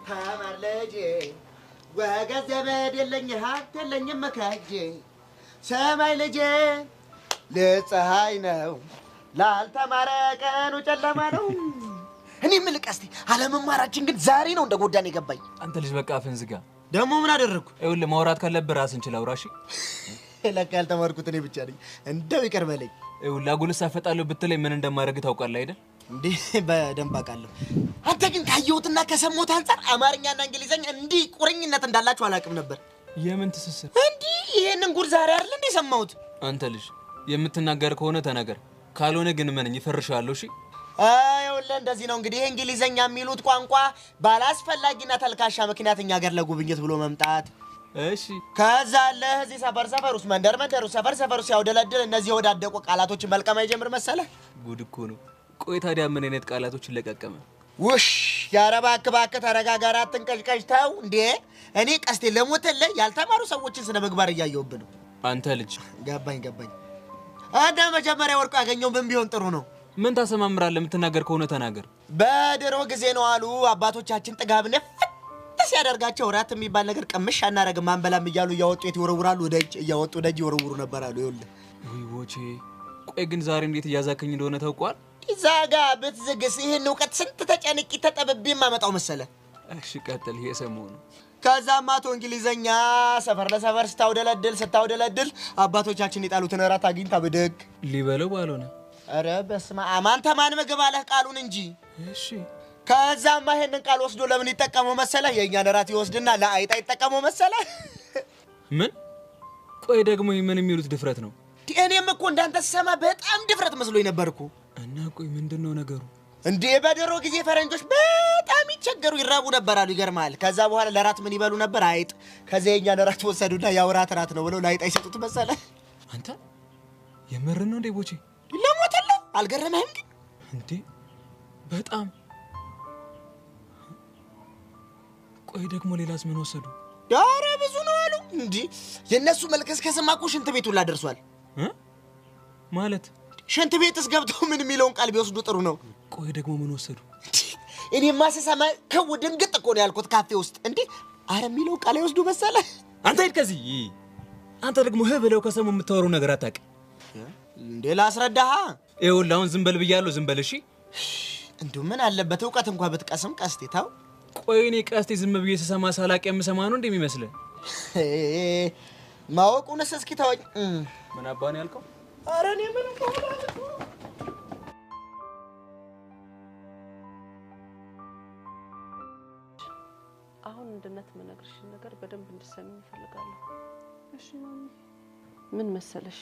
ተማር ልጄ ወገን ዘመድ የለኝ ሀብት የለኝም መካጄ ሰማይ ልጄ ለፀሐይ ነው ላልተማረ ቀኑ ጨለማ ነው። እኔ ምን ልቀስቲ አለመማራችን ግን ዛሬ ነው እንደጎዳን የገባኝ። አንተ ልጅ በቃ አፍን ዝጋ። ደግሞ ምን አደረኩ? ይኸውልህ ማውራት ካለብህ ራስን ችል አውራ። እሺ ለካ ያልተማርኩት እኔ ብቻ ነኝ። እንደው ይቅር በለኝ። ይኸውልህ አጉልስ አፈጣለሁ ብትለኝ ምን እንደማደርግ ታውቃለህ አይደል? እንዴ በደንብ አውቃለሁ። አንተ ግን ካየሁትና ከሰሞት አንፃር አማርኛና እንግሊዘኛ እንዲህ ቁርኝነት እንዳላችሁ አላውቅም ነበር። የምን ትስስር? እንዴ ይሄንን ጉድ ዛሬ አይደል እንዴ ሰማሁት? አንተ ልጅ የምትናገር ከሆነ ተናገር፣ ካልሆነ ግን ምን ይፈርሻለሁ። እሺ ይኸውልህ እንደዚህ ነው እንግዲህ እንግሊዘኛ የሚሉት ቋንቋ ባላስፈላጊና ተልካሻ ምክንያት እኛ ሀገር ለጉብኝት ብሎ መምጣት። እሺ ከዛ ለዚህ ሰፈር ውስጥ መንደር ውስጥ ሰፈር ውስጥ ያውደለድል እነዚህ ወዳደቁ ቃላቶችን መልቀም አይጀምር መሰለህ? ጉድ እኮ ነው። ቆይ ታዲያ ምን አይነት ቃላቶችን ለቀቀመ? ውሽ ያረባ እባክህ ተረጋጋ፣ አትንቀጭቀጭ ተው እንዴ። እኔ ቀስቴ ለሞተልህ ያልተማሩ ሰዎችን ስነ ምግባር እያየሁብህ ነው። አንተ ልጅ ገባኝ። አዳ መጀመሪያ ወርቁ ያገኘው ምን ቢሆን ጥሩ ነው? ምን ታሰማምራለህ? የምትናገር ከሆነ ተናገር። በድሮ ጊዜ ነው አሉ አባቶቻችን ጥጋብን ፍትስ ያደርጋቸው ራት የሚባል ነገር ቀምሽ አናረግም አንበላም እያሉ እያወጡ የት ይወረውራሉ፣ ደጅ እያወጡ ደጅ ይወረውሩ ነበር አሉ። ይኸውልህ ወይ ቦቼ፣ ቆይ ግን ዛሬ እንዴት እያዛከኝ እንደሆነ ታውቋል? ዛጋ ብትዝግስ ይሄን ዕውቀት ስንት ተጨንቂ ተጠብቤ ማመጣው መሰለ። እሺ ቀጥል። ይሄ ሰሞኑ ከዛማ አቶ እንግሊዘኛ ሰፈር ለሰፈር ስታውደለድል አባቶቻችን የጣሉትን ራት አግኝታ ብድግ ሊበለው ባልሆነ። ኧረ በስመ አብ አንተ ማን ምግብ አለህ ቃሉን እንጂ። እሺ ከዛማ ይሄንን ቃል ወስዶ ለምን ይጠቀመው መሰለ? የእኛን ራት ይወስድና ለአይጣ ይጠቀመው መሰለ። ምን? ቆይ ደግሞ ምን የሚሉት ድፍረት ነው? እኔም እኮ እንዳንተ ሰማ በጣም ድፍረት መስሎኝ ነበርኩ። እና ቆይ ምንድነው ነገሩ? እንዴ በድሮ ጊዜ ፈረንጆች በጣም ይቸገሩ ይራቡ ነበር አሉ። ይገርማል። ከዛ በኋላ ለራት ምን ይበሉ ነበር? አይጥ። ከዛ የእኛን ራት ወሰዱና ያው ራት ነው ብለው ለአይጣ ይሰጡት መሰለ። አንተ የምርህን ነው እንዴ ቦቼ? ለሞተለ አልገረመህም ግን? እንዴ በጣም። ቆይ ደግሞ ሌላስ ምን ወሰዱ? ዳረ ብዙ ነው አሉ። እንዴ የነሱ መልከስከስማ እኮ ሽንት ቤት ሁላ ደርሷል። ማለት ሽንት ቤትስ ገብተው ምን የሚለውን ቃል ቢወስዱ ጥሩ ነው። ቆይ ደግሞ ምን ወሰዱ? እኔማ ስሰማ ከው ድንግጥ እኮ ነው ያልኩት ካፌ ውስጥ። እንዴ አረ የሚለውን ቃል ይወስዱ መሰለ። አንተ ሂድ ከዚህ። አንተ ደግሞ ብለው ከሰሙ የምታወሩ ነገር አታውቅም እንዴ? ላስረዳሃ። ይኸውልህ አሁን ዝም በል ብያለሁ። ዝም በል እሺ። እንደው ምን አለበት ዕውቀት እንኳን ብትቀስም ቀስቴ ታው። ቆይ እኔ ቀስቴ ዝም ብዬ ስሰማ ሳላቅ የምሰማ ነው እንደሚመስልህ? ማወቁንስ እስኪ ተወኝ። ምን አባን ያልከው? አረ እኔ ምን ቆላ አሁን እንደነት መነግርሽ ነገር በደንብ እንድትሰሚኝ እፈልጋለሁ። እሺ ማሚ። ምን መሰለሽ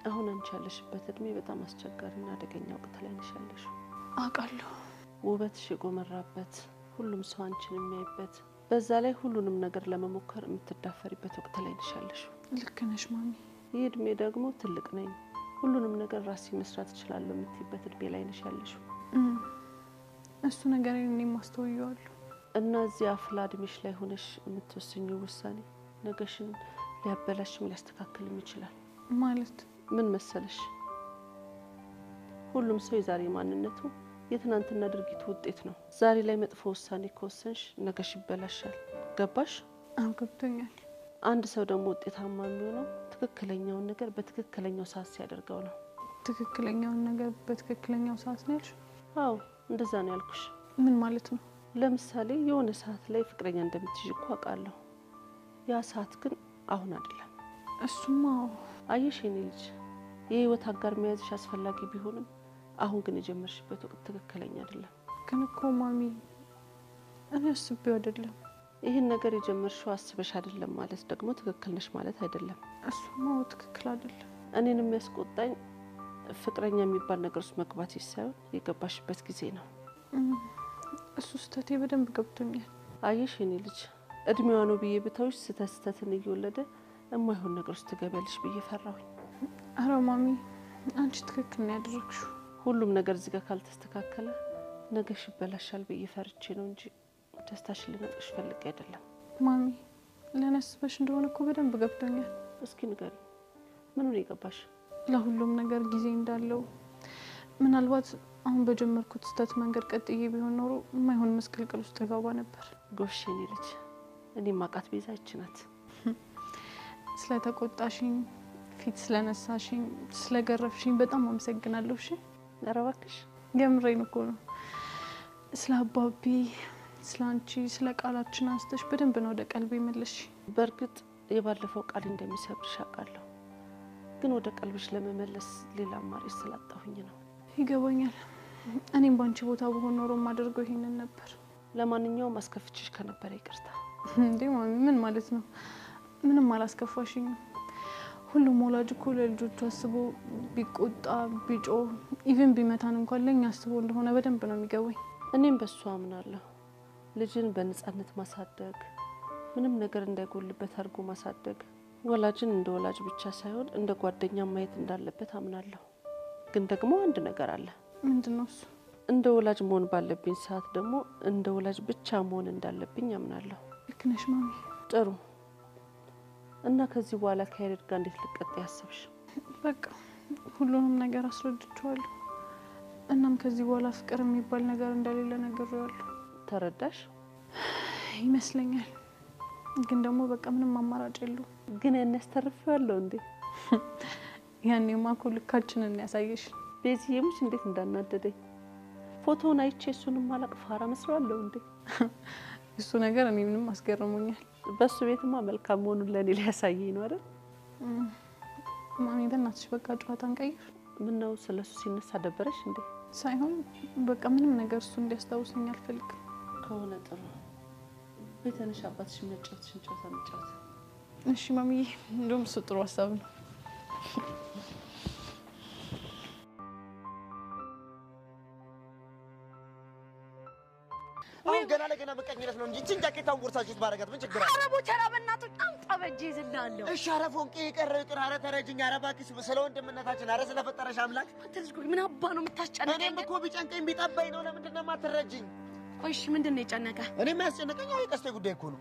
አሁን አንቺ ያለሽበት እድሜ በጣም አስቸጋሪና አደገኛ ወቅት ላይ ነሽ ያለሽው። አውቃለሁ። ውበትሽ የጎመራበት፣ ሁሉም ሰው አንቺን የሚያይበት፣ በዛ ላይ ሁሉንም ነገር ለመሞከር የምትዳፈሪበት ወቅት ላይ ነሽ ያለሽው። ልክ ነሽ ማሚ። ይህ እድሜ ደግሞ ትልቅ ነኝ፣ ሁሉንም ነገር ራሴ መስራት እችላለሁ የምትይበት እድሜ ላይ ነሽ ያለሽው። እሱ ነገር እኔም ማስተውየዋለሁ። እና እዚህ አፍላ እድሜሽ ላይ ሆነሽ የምትወስኚው ውሳኔ ነገሽን ሊያበላሽም ሊያስተካክልም ይችላል። ማለት ምን መሰለሽ ሁሉም ሰው የዛሬ ማንነቱ የትናንትና ድርጊቱ ውጤት ነው። ዛሬ ላይ መጥፎ ውሳኔ ከወሰንሽ ነገሽ ይበላሻል። ገባሽ? አዎ ገብቶኛል። አንድ ሰው ደግሞ ውጤታማ የሚሆነው ትክክለኛውን ነገር በትክክለኛው ሰዓት ሲያደርገው ነው። ትክክለኛውን ነገር በትክክለኛው ሰዓት ነው ያልሽ? አዎ እንደዛ ነው ያልኩሽ። ምን ማለት ነው? ለምሳሌ የሆነ ሰዓት ላይ ፍቅረኛ እንደምትይዥ እኮ አውቃለሁ። ያ ሰዓት ግን አሁን አይደለም። እሱማ አየሽ የኔ ልጅ የህይወት አጋር መያዝሽ አስፈላጊ ቢሆንም አሁን ግን የጀመርሽበት ወቅት ትክክለኛ አይደለም። ግን እኮ ማሚ እኔ አስቤው አይደለም። ይህን ነገር የጀመርሽው አስበሽ አይደለም ማለት ደግሞ ትክክል ነሽ ማለት አይደለም። እሱማ ትክክል አይደለም። እኔን የሚያስቆጣኝ ፍቅረኛ የሚባል ነገር ውስጥ መግባትሽ ሳይሆን የገባሽበት ጊዜ ነው። እሱ ስህተቴ በደንብ ገብቶኛል። አየሽ የኔ ልጅ እድሜዋ ነው ብዬ ብታውሽ ስህተትን እየወለደ የማይሆን ነገር ውስጥ ትገቢያለሽ ብዬ ፈራሁኝ። ኧረ ማሚ አንቺ ትክክል ነው ያደረግሽው። ሁሉም ነገር እዚህ ጋር ካልተስተካከለ ነገሽ ይበላሻል ብዬ ፈርቼ ነው እንጂ ደስታሽን ልነጥቅሽ ፈልጌ አይደለም። ማሚ ለነስበሽ እንደሆነ እኮ በደንብ ገብቶኛል። እስኪ ንገሪ ምን ነው የገባሽ? ለሁሉም ነገር ጊዜ እንዳለው ምናልባት አሁን በጀመርኩት ስተት መንገድ ቀጥዬ ቢሆን ኖሮ የማይሆን መስቀልቅል ውስጥ ገባ ነበር። ጎሽ የኔ ልጅ እኔ ማቃት ቤዛ ይችናት። ስለተቆጣሽኝ፣ ፊት ስለነሳሽኝ፣ ስለገረፍሽኝ በጣም አመሰግናለሁ። እሺ ኧረ እባክሽ የምሬን እኮ ነው። ስለ አባቢ፣ ስለ አንቺ፣ ስለ ቃላችን አንስተሽ በደንብ ነው ወደ ቀልቤ መለሽ። በእርግጥ የባለፈው ቃል እንደሚሰብርሽ አውቃለሁ፣ ግን ወደ ቀልብሽ ለመመለስ ሌላ አማራጭ ስላጣሁኝ ነው። ይገባኛል። እኔም ባንቺ ቦታ በሆን ኖሮ ማደርገው ይሄንን ነበር። ለማንኛውም አስከፍችሽ ከነበረ ይቅርታ። እንዴ ማሚ ምን ማለት ነው? ምንም አላስከፋሽኝ። ሁሉም ወላጅ እኮ ለልጆቹ አስቦ ቢቆጣ ቢጮ ኢቭን ቢመታን እንኳን ለኛ አስቦ እንደሆነ በደንብ ነው የሚገባኝ። እኔም በሱ አምናለሁ። ልጅን በነጻነት ማሳደግ፣ ምንም ነገር እንዳይጎልበት አድርጎ ማሳደግ ወላጅን እንደ ወላጅ ብቻ ሳይሆን እንደ ጓደኛ ማየት እንዳለበት አምናለሁ። ግን ደግሞ አንድ ነገር አለ። ምንድነው እሱ? እንደ ወላጅ መሆን ባለብኝ ሰዓት ደግሞ እንደ ወላጅ ብቻ መሆን እንዳለብኝ አምናለሁ። ልክ ነሽ ማሚ። ጥሩ። እና ከዚህ በኋላ ከያሬድ ጋር እንዴት ልቀጥይ ያሰብሽ? በቃ ሁሉንም ነገር አስረድቼዋለሁ። እናም ከዚህ በኋላ ፍቅር የሚባል ነገር እንደሌለ ነግሬዋለሁ። ተረዳሽ ይመስለኛል። ግን ደግሞ በቃ ምንም አማራጭ የለውም። ግን ያስተርፈዋለሁ እንዴ? ያኔማ እኮ ልካችንን ያሳየሽ። ቤዚዬምሽ እንዴት እንዳናደደኝ ፎቶውን አይቼ እሱንም ማላቅ ፋራ መስሏለሁ እንዴ? እሱ ነገር እኔ ምንም አስገርሞኛል። በሱ ቤትማ መልካም መሆኑን ለኔ ሊያሳየኝ ነው አይደል? ማሚ በእናትሽ በቃ ጨዋታን ቀይር። ምን ነው ስለሱ ሲነሳ ደበረሽ እንዴ? ሳይሆን በቃ ምንም ነገር እሱ እንዲያስታውሰኝ አልፈልግም። ከሆነ ጥሩ። ቤተነሽ አባትሽ የሚያጫውትሽን ጨዋታ እንጫወት። እሺ ማሚዬ፣ እንደውም እሱ ጥሩ ሀሳብ ነው። ገና ለገና መቀኘት ነው እንጂ እቺን ጃኬታውን ጎርሳችሁት ባረጋት ምን ችግር አለ? ኧረ ቦቸራ በእናትህ ጠበጄ ይዝልሃለሁ። እሺ ኧረ ፎንቄ የቀረው ይቅር። ኧረ ተረጅኝ። ኧረ እባክሽ ስለ ወንድምነታችን ኧረ ስለፈጠረሽ አምላክ። አንተ ልጅ ቆይ ምን አባ ነው የምታስጨንቀኝ? እኔም እኮ ቢጨንቀኝ ቢጠባኝ ነው። ለምንድን ነው የማትረጅኝ? ቆይ እሺ ምንድን ነው የጨነቀህ? እኔም ያስጨነቀኝ የቀስቴ ጉዳይ እኮ ነው።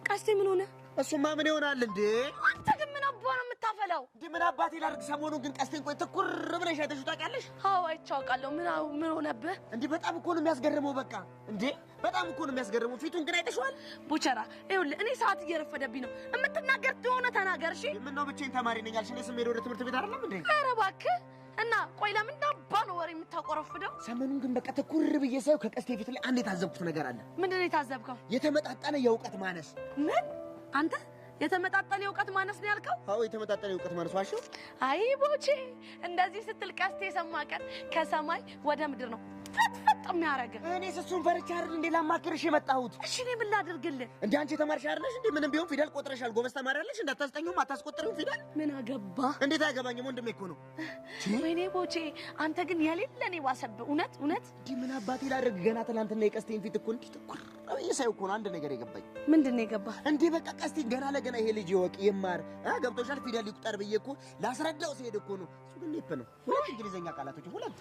ቀስቴ ምን ሆነ? እሱማ ምን ይሆናል እንዴ? አንተ ግን ምን አባ ነው የምታፈላው? እንዴ ምን አባቴ ላድርግ? ሰሞኑን ግን ቀስቴን ቆይ ትኩር ብለሽ አይተሽው ታውቂያለሽ? አዎ አይቼው አውቃለሁ። ምን ሆነብህ? እንዴ በጣም እኮ ነው የሚያስገርመው። በቃ እንዴ በጣም እኮ ነው የሚያስገርመው። ፊቱን ግን አይተሽዋል? ቦቸራ ይኸውልህ እኔ ሰዓት እየረፈደብኝ ነው። የምትናገር ትሆነ ተናገር። እሺ ምን ነው ብቻዬን ተማሪ ነኝ አልሽ? እኔ ስሜድ ወደ ትምህርት ቤት አይደለም እንዴ? ኧረ እባክህ እና ቆይ ለምን አባ ነው ወሬ የምታቆረፍደው? ሰሞኑን ግን በቃ ትኩር ብዬ ሳይው ከቀስቴ ፊት ላይ አንድ የታዘብኩት ነገር አለ። ምንድን ነው የታዘብከው? የተመጣጠነ የእውቀት ማነስ። ምን አንተ የተመጣጠነ የእውቀት ማነስ ነው ያልከው? አዎ የተመጣጠነ የእውቀት ማነስ። ዋሽው? አይ ቦቼ እንደዚህ ስትል ቀስቴ የሰማ ቀን ከሰማይ ወደ ምድር ነው ፍጥፍጥ የሚያደርግህ። እኔስ እሱን ፈርቻ አይደል እንዴ ላማክርሽ የመጣሁት? እሺ እኔ ምን ላድርግልህ? እንዴ አንቺ ተማርሽ አይደለሽ እንዴ? ምንም ቢሆን ፊደል ቆጥረሻል። ጎበዝ ተማሪ አይደለሽ? እንዳታስጠኙም አታስቆጥሪም ፊደል። ምን አገባ? እንዴት አያገባኝም? ወንድሜ እኮ ነው። ወይኔ ቦቼ አንተ ግን የሌለ እኔ ዋሰብህ። እውነት እንዴ ምን አባቴ ላድርግ? ገና ትናንትና የቀስቴን ፊት እኮ እንዴ ትኩር ብዬ ሳይው እኮ ነው አንድ ነገር የገባኝ። ምንድን ነው የገባህ? እንዴ በቃ ቀስቴን ገና ለገና ይሄ ልጅ ይወቅ ይማር ገብቶሻል ፊደል ይቁጠር ብዬ እኮ ላስረዳው ሲሄድ እኮ ነው እሱ ግን ኔፕ ነው። ሁለት እንግሊዘኛ ቃላቶች ሁለት።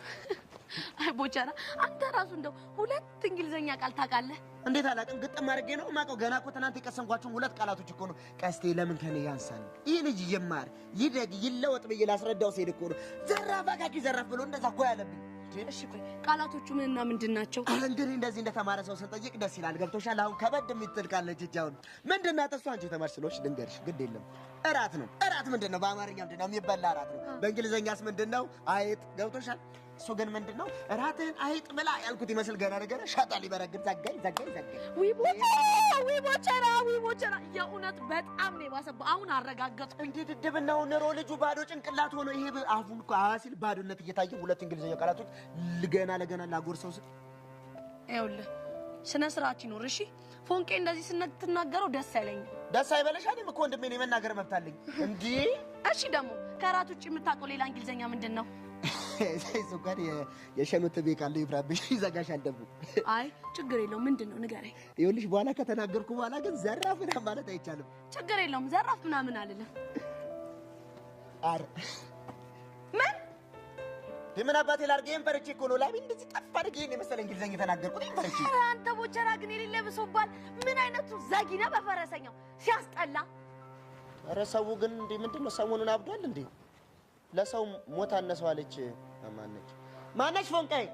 አይ ቦቸራ አንተ ራሱ እንደው ሁለት እንግሊዘኛ ቃል ታውቃለህ? እንዴት አላውቅም? ግጥም አድርጌ ነው የማውቀው። ገና እኮ ትናንት የቀሰምኳቸው ሁለት ቃላቶች እኮ ነው። ቀስቴ ለምን ከኔ ያንሳል? ይህ ልጅ ይማር ይደግ ይለወጥ ብዬ ላስረዳው ሲሄድ እኮ ነው ዘራፍ አካኪ ዘራፍ ብሎ እንደዛ እኮ ያለብኝ። እሺ ቆይ ቃላቶቹ ምንና ምንድን ናቸው? እንግዲህ እንደዚህ እንደተማረ ሰው ስንጠይቅ ደስ ይላል። ገብቶሻል? አሁን ከበድ የምትል ካለች እጅ አሁን ምንድን ናት እሷ? አንቺ የተማርሽ ስለሆንሽ ልንገርሽ፣ ግድ የለም እራት ነው። እራት ምንድን ነው? በአማርኛ ምንድን ነው? የሚበላ እራት ነው። በእንግሊዝኛስ ምንድን ነው? አይጥ። ገብቶሻል? እሱ ግን ምንድን ነው? እራትህን አይጥ ብላ ያልኩት ይመስል ገና ነገር ሻጣ ሊበረግድ ዘጋኝ። ዊ ቦቸራ የእውነት በጣም ነው የባሰብህ። አሁን አረጋገጥኩ። እንዴት ድብናው ኖሮ ልጁ ባዶ ጭንቅላት ሆኖ ይሄ አፉን እኮ ሲል ባዶነት እየታየ ሁለት እንግሊዝኛ ቃላቶች ገና ለገና ላጎርሰው ስ ይኸውልህ ስነ ስርዓት ይኖር። እሺ ፎንቄ እንደዚህ ስትናገረው ደስ አይለኝም። ደስ አይበለሽ። እኔም እኮ ወንድሜ ነው የመናገር መብት አለኝ እንዴ። እሺ ደግሞ ከእራት ውጭ የምታውቀው ሌላ እንግሊዝኛ ምንድን ነው? እሱ ጋር የሸኑት ቤት ካለው ይፍራብሽ ይዘጋሻል ደግሞ። አይ ችግር የለውም። ምንድን ነው ንገረኝ። ይኸውልሽ በኋላ ከተናገርኩ በኋላ ግን ዘራፍ ምናምን ማለት አይቻልም። ችግር የለውም። ዘራፍ ምናምን አልልም። አረ ምን አባቴ ላድርግ? ይሄን ፈርቼ እኮ ነው ላቢ እንደዚህ ጠፍ አድርጌ ይሄን የመሰለ እንግሊዝኛ የተናገርኩት። ይሄን ፈርቼ። ኧረ አንተ ቦቸራ ግን የሌለ ብሶባል። ምን አይነቱ ዘጊ ነህ በፈረሰኛው ሲያስጠላ። ኧረ ሰው ግን እንዴ ምንድን ነው ሰሞኑን አብዷል እንዴ? ለሰው ሞት አነሰዋለች ማነች ማነሽ ፎንቃይ?